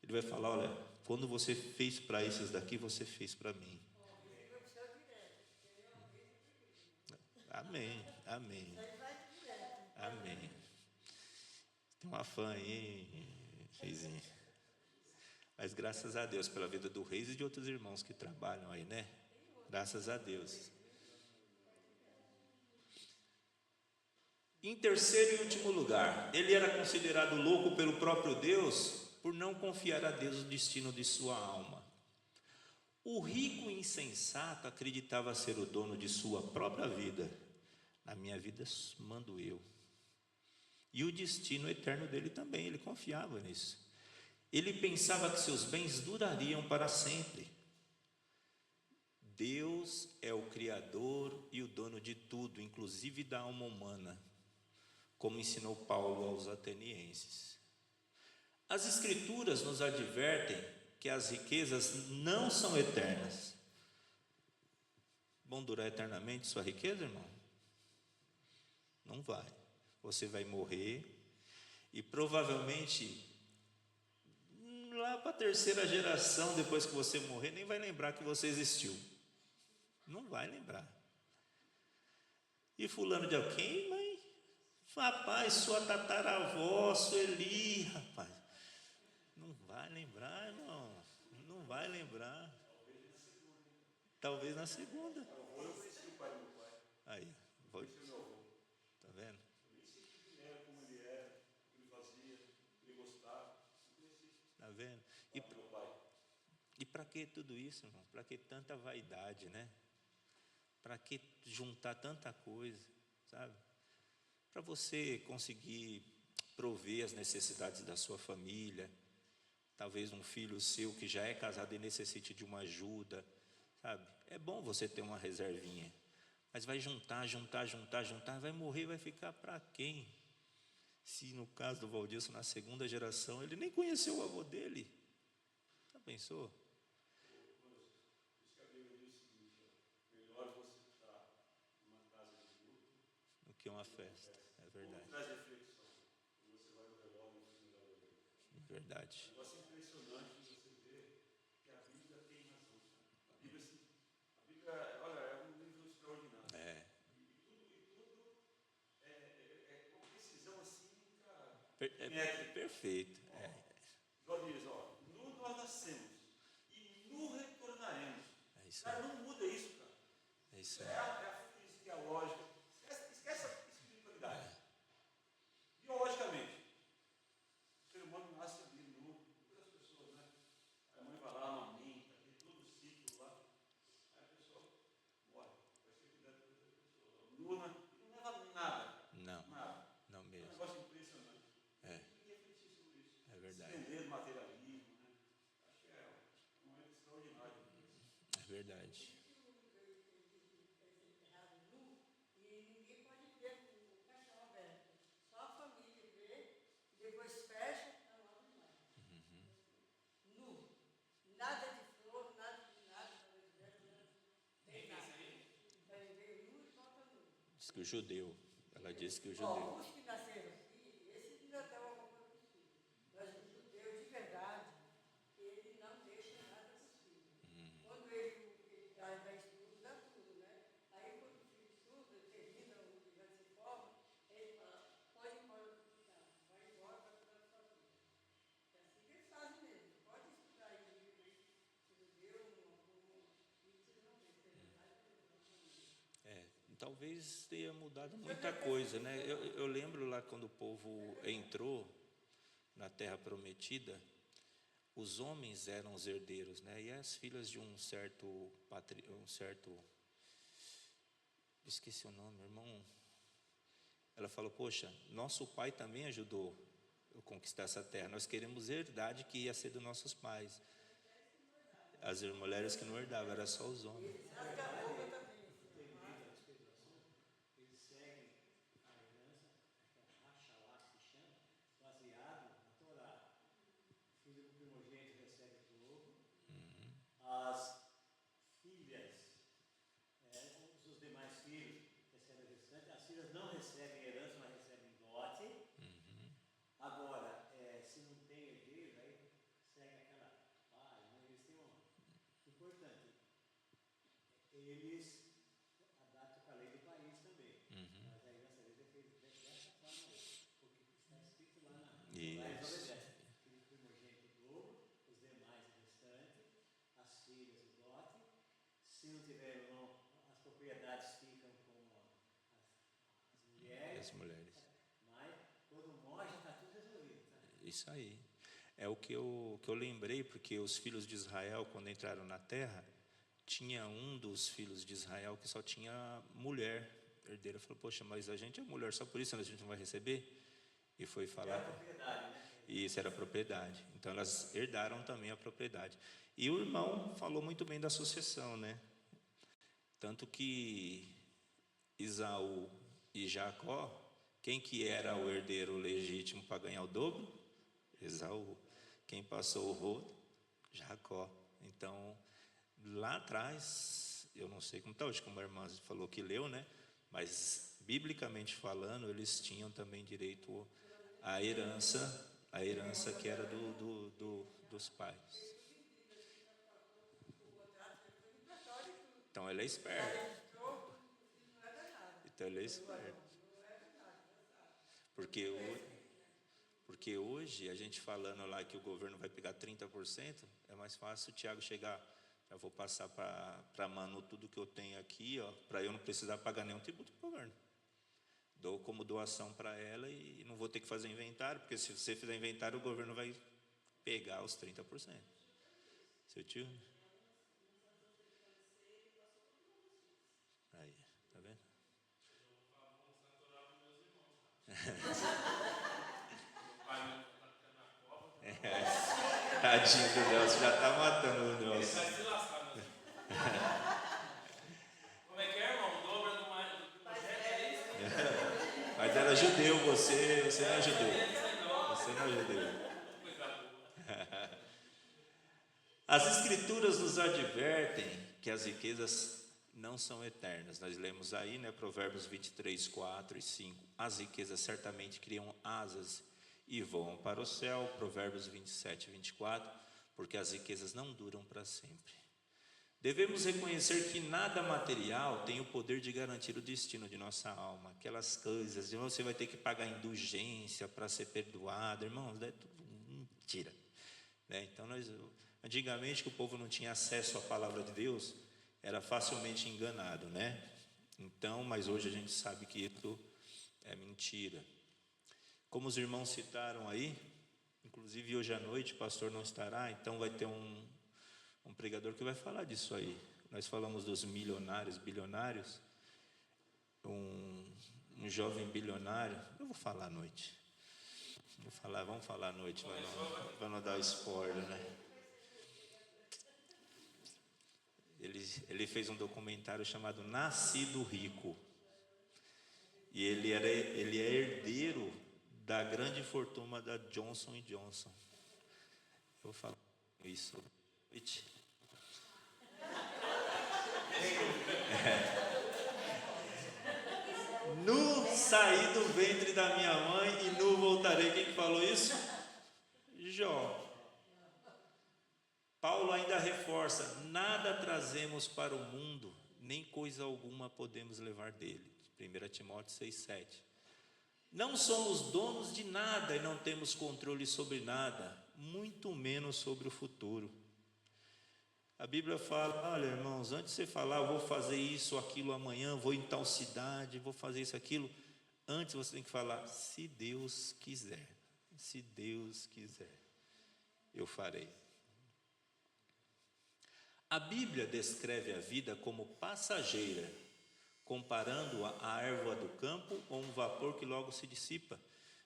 vai falar, olha, quando você fez para esses daqui, você fez para mim. Amém, amém, amém. Tem uma fã aí, Reizinho. Mas graças a Deus pela vida do Reis e de outros irmãos que trabalham aí, né? Graças a Deus. Em terceiro e último lugar, ele era considerado louco pelo próprio Deus por não confiar a Deus o destino de sua alma. O rico insensato acreditava ser o dono de sua própria vida. Na minha vida mando eu. E o destino eterno dele também, ele confiava nisso. Ele pensava que seus bens durariam para sempre. Deus é o Criador e o dono de tudo, inclusive da alma humana, como ensinou Paulo aos atenienses. As Escrituras nos advertem que as riquezas não são eternas. Vão durar eternamente sua riqueza, irmão? Não vai. Você vai morrer e provavelmente lá para a terceira geração, depois que você morrer, nem vai lembrar que você existiu. Não vai lembrar. E fulano de alguém, mãe? Rapaz, sua tataravó, Sueli, rapaz. Não vai lembrar, irmão. Não vai lembrar. Talvez na segunda. Aí, foi. Tá vendo? Tá vendo? E para que tudo isso, irmão? Para que tanta vaidade, né? Para que juntar tanta coisa, sabe? Para você conseguir prover as necessidades da sua família. Talvez um filho seu que já é casado e necessite de uma ajuda, sabe? É bom você ter uma reservinha. Mas vai juntar, vai morrer, vai ficar para quem? Se no caso do Valdilson, na segunda geração, ele nem conheceu o avô dele. Já pensou? que uma festa. É verdade. Traz reflexão. Quando você vai no velório, no funeral dele. Verdade. Um negócio impressionante de você ver que a Bíblia tem razão. A Bíblia, olha, é um livro extraordinário. É. E tudo é com precisão assim, cara. Perfeito. Igual diz, ó, nu nós nascemos e nu retornaremos. É isso Cara, aí. não muda isso, cara. É isso É aí. a física, a lógica. Esquece a espiritualidade. Biologicamente, o ser humano nasce ali nu. Muitas pessoas, né? A mãe vai lá, amamenta, tem todo o ciclo lá. Aí a pessoa morre. Vai ser cuidado da pessoa. Nuna, não leva nada. Não, Nada. não É um mesmo. negócio impressionante. É. Tem que refletir sobre isso. É verdade. Estender o materialismo, né? Acho que é um momento extraordinário. É verdade. Enterrado nu e ninguém pode ver o caixão aberto. Só a família vê, depois fecha, está lá no mar. Nu. Nada de flor, nada de nada. Tem nada. Veio nu e volta nu. Diz que o judeu. Ela disse que o Ó, judeu. os que nasceram aqui, esses ainda dão alguma coisa para os filhos. Mas o judeu de verdade, ele não deixa nada para os filhos. Quando ele dá estudo, dá tudo, né? Aí quando o filho estuda, termina o que vai se forma, ele fala, pode ir embora para o hospital, vai embora para cuidar da sua vida. É assim que eles fazem mesmo. Pode estudar aí no livro aí, judeu, e vocês vão ver se é verdade ou não. Talvez tenha mudado muita coisa, né? Eu lembro lá quando o povo entrou na Terra Prometida, os homens eram os herdeiros, né? E as filhas de um certo esqueci o nome, irmão. Ela falou: poxa, nosso pai também ajudou eu conquistar essa terra. Nós queremos herdade que ia ser dos nossos pais. As mulheres que não herdavam, era só os homens. Eles seguem a herança, a Rachalá que se chama, baseado na Torá. O filho do primogênito recebe tudo. As filhas, os demais filhos recebem o restante. As filhas não recebem herança, mas recebem dote. Agora, se não tem herdeiro, aí segue aquela pai, né? Eles têm uma. Importante, eles adaptam com a lei do país também. Mas a herança deles é feita dessa forma aí, porque está escrito lá na lei. Isso. Filho primogênito o dobro, os demais o restante, as filhas o dote. Se não tiver irmão, as propriedades ficam com as mulheres. As mulheres. Mas quando morre já está tudo resolvido. Tá? Isso aí. É o que eu lembrei, porque os filhos de Israel, quando entraram na terra, tinha um dos filhos de Israel que só tinha mulher herdeira. Falou: poxa, mas a gente é mulher, só por isso a gente não vai receber? E foi falar. É a propriedade, né? E isso era a propriedade. Então elas herdaram também a propriedade. E o irmão falou muito bem da sucessão, né? Tanto que Esaú e Jacó, quem que era o herdeiro legítimo para ganhar o dobro? Esaú. Quem passou o rodo? Jacó. Então, lá atrás, eu não sei como está hoje, como a irmã falou que leu, né? Mas, biblicamente falando, eles tinham também direito à herança que era dos pais. Então, ele é esperto. Então, ele é esperto. Porque hoje, a gente falando lá que o governo vai pegar 30%, é mais fácil o Tiago chegar: já vou passar para Manu tudo que eu tenho aqui, para eu não precisar pagar nenhum tributo para o governo. Dou como doação para ela e não vou ter que fazer inventário, porque se você fizer inventário, o governo vai pegar os 30%. Seu tio? Aí, tá vendo? Tadinho do Nelson, já está matando o Nelson. Vai se lascar, meu filho. Como é que é, irmão? Dobra do projeto, é isso? Mas era judeu, você não é judeu. Você não é judeu. As Escrituras nos advertem que as riquezas não são eternas. Nós lemos aí, né, Provérbios 23, 4 e 5. As riquezas certamente criam asas e voam para o céu. Provérbios 27, 24. Porque as riquezas não duram para sempre. Devemos reconhecer que nada material tem o poder de garantir o destino de nossa alma. Aquelas coisas, você vai ter que pagar indulgência para ser perdoado. Irmãos, é tudo mentira. Então, antigamente, que o povo não tinha acesso à palavra de Deus, era facilmente enganado, né? Então, mas hoje a gente sabe que isso é mentira. Como os irmãos citaram aí, inclusive hoje à noite o pastor não estará, então vai ter um pregador que vai falar disso aí. Nós falamos dos milionários, bilionários, um jovem bilionário, eu vou falar à noite. Vamos falar à noite, para não dar spoiler, né? Ele fez um documentário chamado Nascido Rico. E ele é herdeiro da grande fortuna da Johnson & Johnson. Eu vou falar isso hoje. Nu saí do ventre da minha mãe e nu voltarei. Quem que falou isso? Jó. Paulo ainda reforça: nada trazemos para o mundo, nem coisa alguma podemos levar dele. 1 Timóteo 6,7. Não somos donos de nada e não temos controle sobre nada, muito menos sobre o futuro. A Bíblia fala: olha, irmãos, antes de você falar, eu vou fazer isso, aquilo amanhã, vou em tal cidade, vou fazer isso, aquilo, antes você tem que falar: se Deus quiser, se Deus quiser, eu farei. A Bíblia descreve a vida como passageira, comparando-a à erva do campo ou um vapor que logo se dissipa.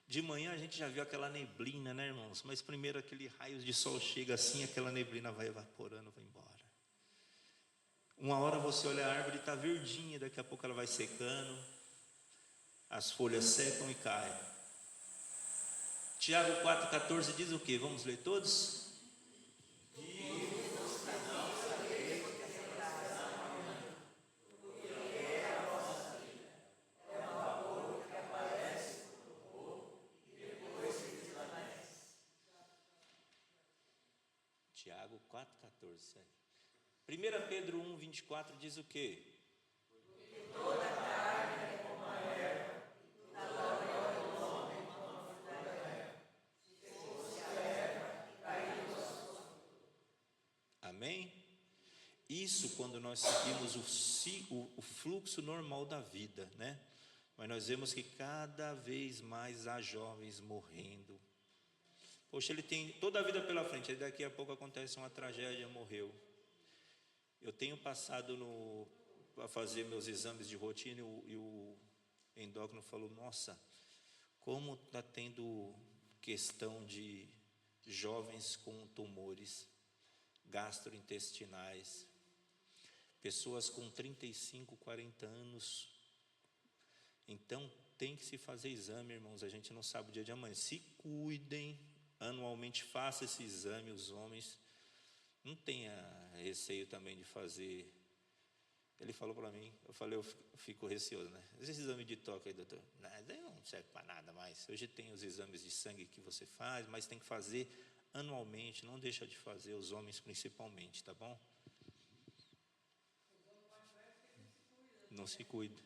De manhã a gente já viu aquela neblina, né, irmãos? Mas primeiro aquele raio de sol chega assim, aquela neblina vai evaporando, vai embora. Uma hora você olha a árvore, está verdinha, daqui a pouco ela vai secando, as folhas secam e caem. Tiago 4,14 diz o quê? Vamos ler todos? Tiago 4,14. 1 Pedro 1,24 diz o quê? Porque toda carne é como a erva, e toda glória do homem como a flor da erva. Se fosse a erva, cairia o seu fruto. Amém? Isso quando nós seguimos o fluxo normal da vida, né? Mas nós vemos que cada vez mais há jovens morrendo. Poxa, ele tem toda a vida pela frente, aí daqui a pouco acontece uma tragédia, morreu. Eu tenho passado a fazer meus exames de rotina e o endócrino falou: nossa, como está tendo questão de jovens com tumores gastrointestinais, pessoas com 35, 40 anos. Então tem que se fazer exame, irmãos, a gente não sabe o dia de amanhã. Se cuidem, anualmente faça esse exame, os homens. Não tenha receio também de fazer. Ele falou para mim, eu falei, eu fico receoso, né? Esse exame de toque aí, doutor, não serve para nada mais. Hoje tem os exames de sangue que você faz, mas tem que fazer anualmente, não deixa de fazer, os homens principalmente, tá bom? Não se cuida.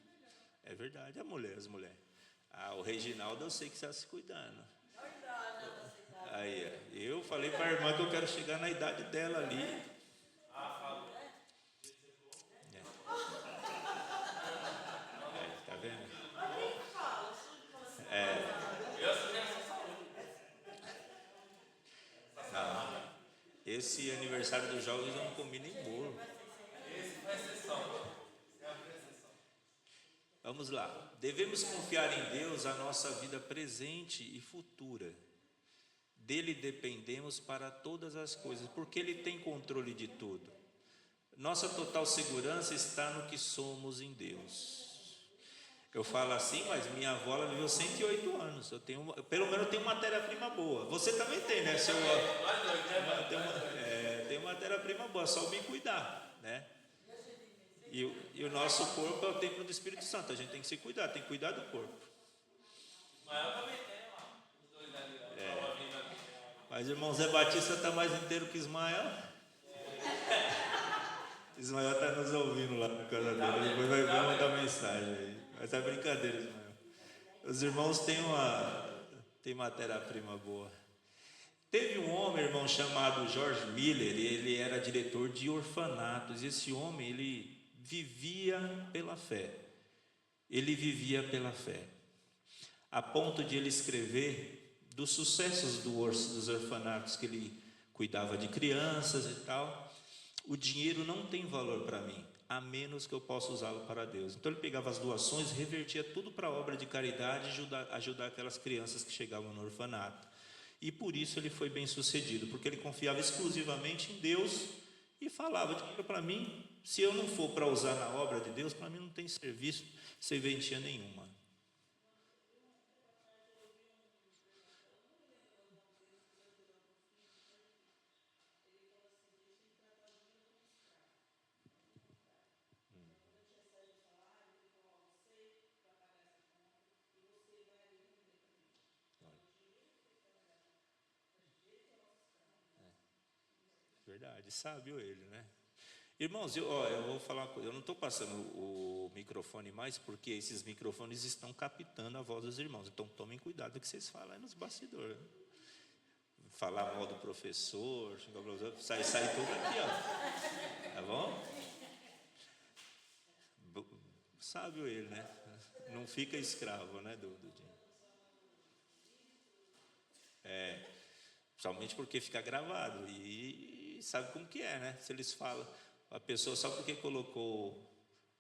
É verdade, as mulheres. O Reginaldo, eu sei que você está se cuidando. Aí, eu falei para a irmã que eu quero chegar na idade dela ali. Tá vendo? Não, esse aniversário dos jovens eu não comi nem bolo. Vamos lá. Devemos confiar em Deus a nossa vida presente e futura. Dele dependemos para todas as coisas, porque Ele tem controle de tudo. Nossa total segurança está no que somos em Deus. Eu falo assim, mas minha avó ela viveu 108 anos. Pelo menos eu tenho matéria-prima boa. Você também tem, né? Tem matéria-prima boa, só me cuidar, né? E o nosso corpo é o templo do Espírito Santo. A gente tem que se cuidar, tem que cuidar do corpo. Ismael também tem lá, os dois ali, ó. Mas o irmão Zé Batista está mais inteiro que Ismael. Ismael está nos ouvindo lá na casa dele. Depois vai mandar mensagem aí. Mas é brincadeira, Ismael. Os irmãos têm matéria-prima boa. Teve um homem, irmão, chamado George Miller, e ele era diretor de orfanatos. Esse homem, ele vivia pela fé. Ele vivia pela fé. A ponto de ele escrever dos sucessos dos orfanatos, que ele cuidava de crianças e tal. O dinheiro não tem valor para mim, a menos que eu possa usá-lo para Deus. Então ele pegava as doações, revertia tudo para a obra de caridade e ajudar aquelas crianças que chegavam no orfanato. E por isso ele foi bem sucedido, porque ele confiava exclusivamente em Deus e falava: dinheiro para mim, se eu não for para usar na obra de Deus, para mim não tem serviço, serventia nenhuma. Verdade, sábio ele, né? Irmãos, eu vou falar uma coisa. Eu não estou passando o microfone mais, porque esses microfones estão captando a voz dos irmãos. Então tomem cuidado com o que vocês falam aí nos bastidores. Falar mal do professor, sai tudo aqui, ó. Tá bom? Sábio ele, né? Não fica escravo, né, do dinheiro. Principalmente porque fica gravado e sabe como que é, né? Se eles falam, a pessoa só porque colocou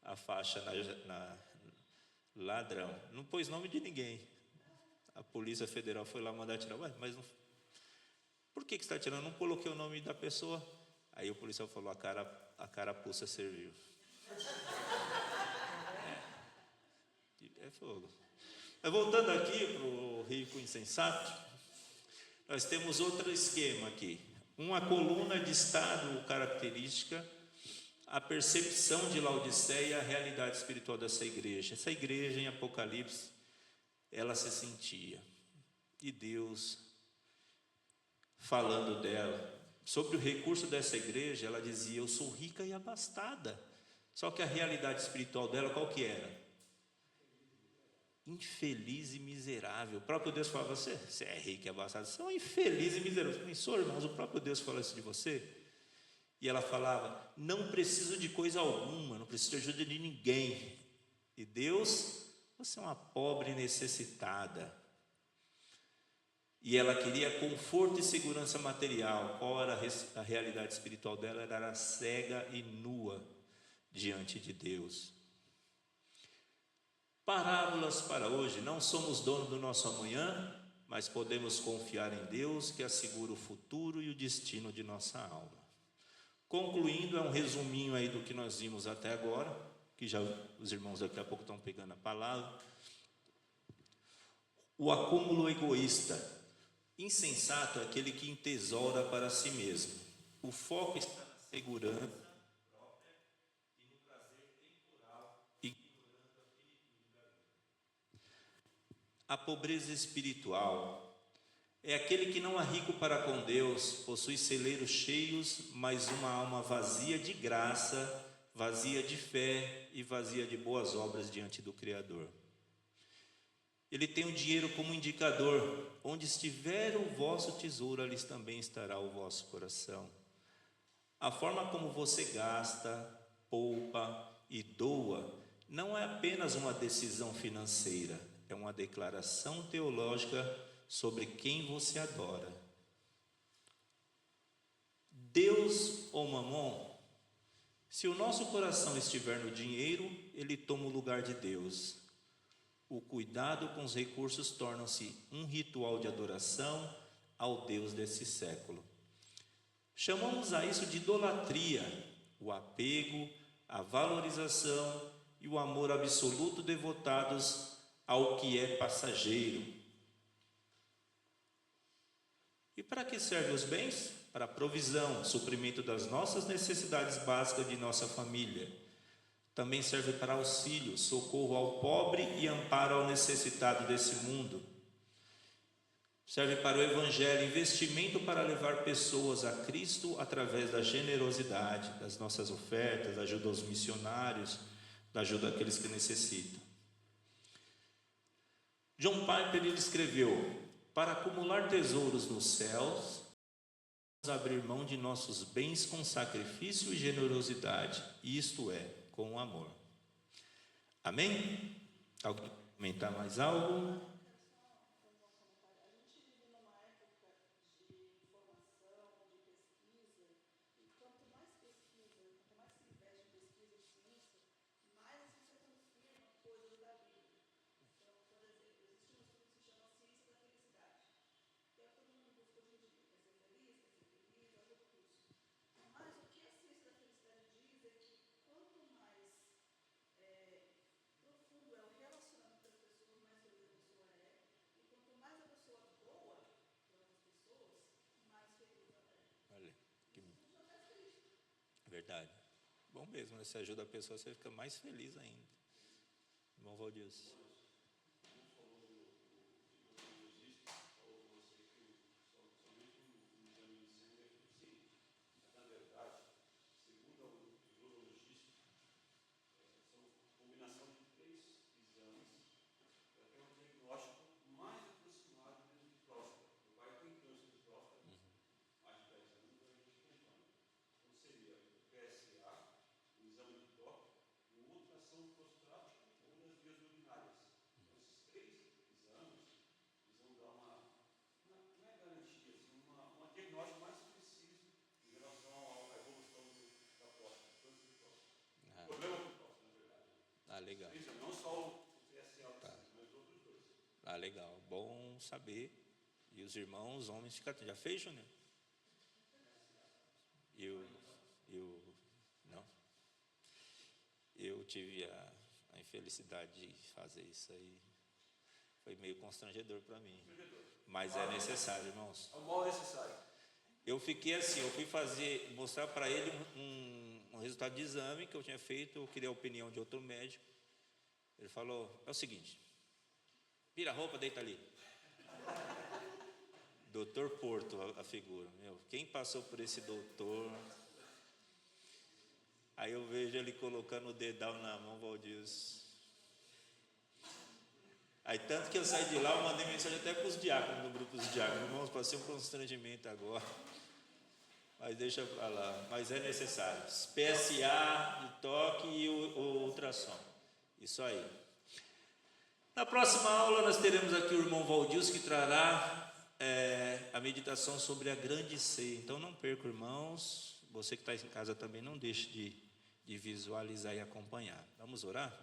a faixa na ladrão, não pôs nome de ninguém. A Polícia Federal foi lá mandar tirar, mas não, por que você está tirando? Não coloquei o nome da pessoa. Aí o policial falou: a carapuça serviu. É fogo. Mas voltando aqui para o rico insensato, nós temos outro esquema aqui. Uma coluna de estado característica, a percepção de Laodiceia e a realidade espiritual dessa igreja. Essa igreja, em Apocalipse, ela se sentia. E Deus, falando dela, sobre o recurso dessa igreja, ela dizia: eu sou rica e abastada. Só que a realidade espiritual dela, qual que era? Infeliz e miserável. O próprio Deus falava: você é rico e abastado, você é um infeliz e miserável. Pensou, irmãos, o próprio Deus falou isso de você? E ela falava: não preciso de coisa alguma, não preciso de ajuda de ninguém. E Deus: você é uma pobre necessitada. E ela queria conforto e segurança material. Qual era a realidade espiritual dela? Ela era cega e nua diante de Deus. Parábolas para hoje: não somos donos do nosso amanhã, mas podemos confiar em Deus, que assegura o futuro e o destino de nossa alma. Concluindo, é um resuminho aí do que nós vimos até agora, que já os irmãos daqui a pouco estão pegando a palavra. O acúmulo egoísta. Insensato é aquele que entesoura para si mesmo. O foco está na segurança própria e no prazer temporal, ignorando a finitude da vida. A pobreza espiritual é aquele que não é rico para com Deus, possui celeiros cheios, mas uma alma vazia de graça, vazia de fé e vazia de boas obras diante do Criador. Ele tem o dinheiro como indicador. Onde estiver o vosso tesouro, ali também estará o vosso coração. A forma como você gasta, poupa e doa não é apenas uma decisão financeira, é uma declaração teológica sobre quem você adora. Deus ou Mamon? Se o nosso coração estiver no dinheiro, ele toma o lugar de Deus. O cuidado com os recursos torna-se um ritual de adoração ao Deus desse século. Chamamos a isso de idolatria, o apego, a valorização e o amor absoluto devotados ao que é passageiro. E para que servem os bens? Para a provisão, suprimento das nossas necessidades básicas de nossa família. Também serve para auxílio, socorro ao pobre e amparo ao necessitado desse mundo. Serve para o Evangelho, investimento para levar pessoas a Cristo através da generosidade, das nossas ofertas, da ajuda aos missionários, da ajuda àqueles que necessitam. John Piper ele escreveu: para acumular tesouros nos céus, vamos abrir mão de nossos bens com sacrifício e generosidade, isto é, com amor. Amém? Alguém comentar mais algo? Verdade. Bom mesmo, né? Se ajuda a pessoa, você fica mais feliz ainda. Irmão Valdir. Legal. Não só o PSA, Tá. mas outros dois. Legal. Bom saber. E os irmãos, homens, ficam. Já fez, Júnior? Não. Eu tive a infelicidade de fazer isso aí. Foi meio constrangedor para mim. Mas é necessário, irmãos. É o mal necessário. Eu fiquei assim, eu fui mostrar para ele um resultado de exame que eu tinha feito, eu queria a opinião de outro médico. Ele falou: é o seguinte, tira a roupa, deita ali. Doutor Porto, a figura. Quem passou por esse doutor? Aí eu vejo ele colocando o dedal na mão, Valdir. Aí tanto que eu saí de lá, eu mandei mensagem até para os diáconos, no grupo dos diáconos: irmãos, passei um constrangimento agora. Mas deixa para lá. Mas é necessário. PSA, o toque e o ultrassom. Isso aí. Na próxima aula nós teremos aqui o irmão Valdir, que trará a meditação sobre a grande ceia. Então não perca, irmãos. Você que está em casa também não deixe de visualizar e acompanhar. Vamos orar?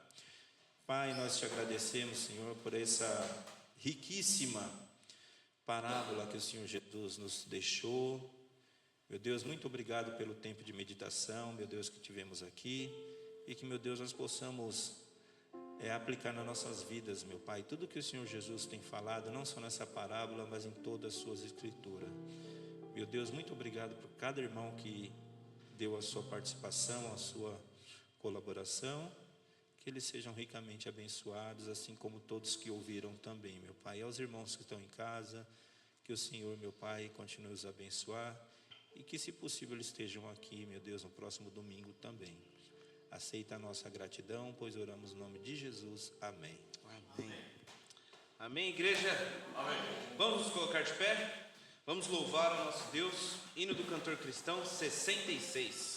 Pai, nós te agradecemos, Senhor, por essa riquíssima parábola que o Senhor Jesus nos deixou. Meu Deus, muito obrigado pelo tempo de meditação, meu Deus, que tivemos aqui. E que, meu Deus, nós possamos aplicar nas nossas vidas, meu Pai, tudo que o Senhor Jesus tem falado, não só nessa parábola, mas em todas as suas escrituras. Meu Deus, muito obrigado por cada irmão que deu a sua participação, a sua colaboração. Que eles sejam ricamente abençoados, assim como todos que ouviram também, meu Pai. E aos irmãos que estão em casa, que o Senhor, meu Pai, continue os abençoar. E que, se possível, eles estejam aqui, meu Deus, no próximo domingo também. Aceita a nossa gratidão, pois oramos no nome de Jesus. Amém. Amém. Amém, igreja? Amém. Vamos nos colocar de pé? Vamos louvar o nosso Deus. Hino do cantor cristão 66.